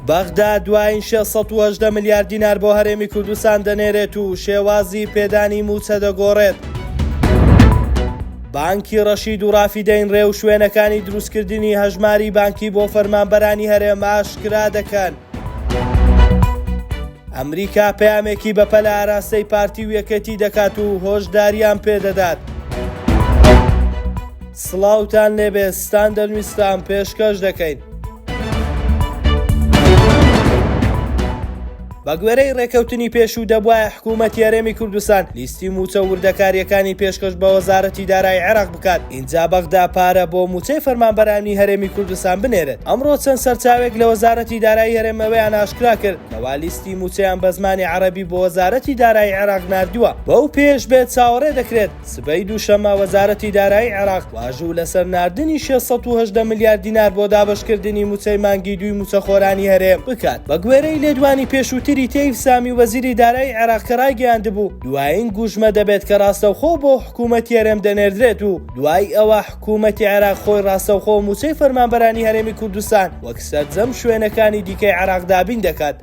بەغدا دوایین 680 میلیارد دینار بۆ هەرێمی کوردستان دەنێرێت و شێوازی پێدانی موچە دەگۆڕێت. بانکی ڕەشید و ڕافیدەین ڕێو شوێنەکانی دروستکردنی هەژماری بانکی بۆ فەرمانبەرانی هەرێم ئاشکرا دەکەن. ئەمریکا پەیامێکی بەپەلە ئاراستەی پارتی و یەکێتی دەکات و هۆشداریان پێدەدات. سڵاوتان لێبێ، ستاندەرد نیوزتان پێشکەش دەکەین. بە گوێرەی ڕێکەوتنی پێش و دەبوایە حکوومەتی هەرێمی کوردستان لیستی موچە وردەکاریەکانی پێشکەش بە وەزارەتی دارایی عێراق بکات. اینجا بەغدا پارە بۆ موچەی فەرمانبەرانی هەرێمی کوردستان بنێرێت. ئەمڕۆ چەند سەرچاوێک لە وەزارەتی دارایی هەرێمەوەیان ئاشکرا کرد کەوا لیستی موچەیان بە زمانی عەرەبی بۆ وەزارەتی دارایی عێراق ناردووە. بەو پێش بێت چاوەڕێ دەکرێت سبەی دووشەمە وەزارەتی دارایی عێراق واژوو لەسەر ناردنی 680 میلیارد دینار بۆ دابەشکردنی موچەی مانگی دووی موچەخۆرانی هەرێم بکات. بە گوێرەی لێدوانی پێشووتری تەیف سامی وەزیری دارایی عێراق کە ڕایگەیاندبوو دوایین گوژمە دەبێت کە ڕاستەوخۆ بۆ حکوومەتی هەرێم دەنێردرێت و دوای ئەوە حکوومەتی عێراق خۆی ڕاستەوخۆ موچەی فەرمانبەرانی هەرێمی کوردستان وەک سەرجەم شوێنەکانی دیکەی عێراق دابین دەکات.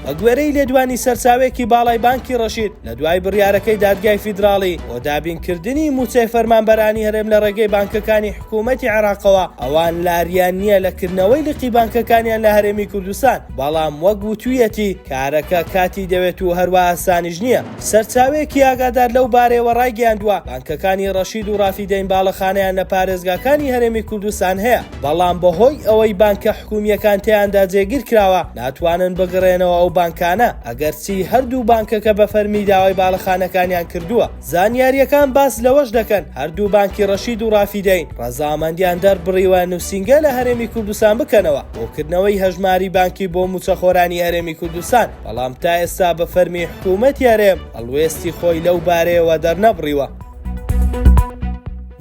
بە گوێرەی لێدوانی سەرچاوێکی باڵای بانکی ڕەشید لە دوای بڕیارەکەی دادگای فیدراڵی بۆ دابینکردنی موچەی فەرمانبەرانی هەرێم لە ڕێگەی بانکەکانی حکوومەتی عێراقەوە ئەوان لاریان نییە لە کردنەوەی لقی بانکەکانیان لە هەرێمی کوردستان، بەڵام وەک وتوویەتی کارەکە کاتی دەوێت و هەروە ئاسانیش نییە. سەرچاوێکی ئاگادار لەو بارەیەوە ڕایگەیاندووە بانکەکانی ڕەشید و ڕافیدەین باڵەخانەیان لە پارێزگاکانی هەرێمی کوردستان هەیە، بەڵام بەهۆی ئەوەی بانکە حکوومیەکان تیاندا جێگیر کراوە ناتوانن بگڕێنەوە ئەو بانکانە ئەگەرچی هەردوو بانکەکە بە فەرمی داوای باڵەخانەکانیان کردووە. زانیاریەکان باس لەوەش دەکەن هەردوو بانکی ڕەشید و ڕافیدەین ڕەزامەندیان دەربڕیوە نووسینگە لە هەرێمی کوردستان بکەنەوە بۆکردنەوەی هەژماری بانکی بۆ موچەخۆرانی هەرێمی کوردستان، بەڵام تا ئێستا بە فەرمی حکوومەتی هەرێم هەڵوێستی خۆی لەو بارەیەوە دەرنەبڕیوە.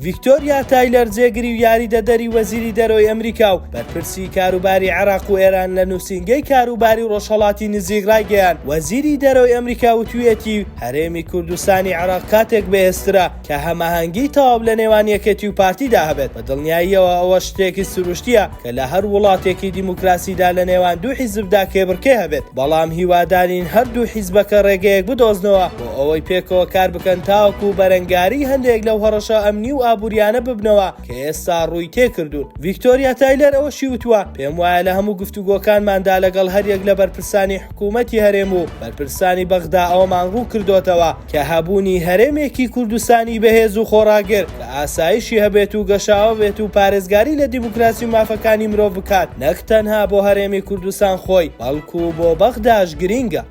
ڤیکتۆریا تایلەر جێگری و یاریدەدەری وەزیری دەرەوەی ئەمریکا و بەرپرسی کاروباری عێراق و ئێران لە نووسینگەی کاروباری ڕۆژهەڵاتی نزیک ڕایگەیاند. وەزیری دەرەوەی ئەمریکا وتوویەتی هەرێمی کوردستانی عێراق کاتێک بەهێزترە کە هەماهەنگی تەواو لە نێوان یەکێتی و پارتیدا هەبێت. بە دڵنیاییەوە ئەوە شتێکی سروشتیە کە لە هەر وڵاتێکی دیموکراسیدا لە نێوان دوو حیزبدا کێبڕکێ هەبێت، بەڵام هیوادارین هەردوو حیزبەکە ڕێگەیەک بدۆزنەوە بۆ ئەوەی پێکەوە کار بکەن تاوەکو بەرەنگاری هەندێک لەو هەڕەشە ئەمنی و ئابووریانە ببنەوە کە ئێستا ڕووی تێکردوون. ڤیکتۆریا تایلەر ئەوەشی وتووە پێم وایە لە هەموو گفتوگۆکانماندا لەگەڵ هەریەک لە بەرپرسانی حکوومەتی هەرێم و بەرپرسانی بەغدا ئەومان ڕوو کردوتەوە کە هەبوونی هەرێمێکی کوردستانی بەهێز و خۆڕاگەر کە ئاسایشی هەبێت و گەشاوە بێت و پارێزگاری لە دیموکراسی و مافەکانی مرۆڤ بکات، نەک تەنها بۆ هەرێمی کوردستان خۆی بەڵکو بۆ بەغداش گرینگە.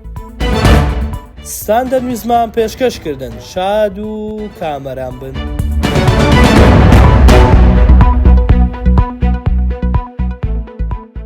ستاندەرد نیوزمان پێشکەشکردن. شاد و کامەران بن.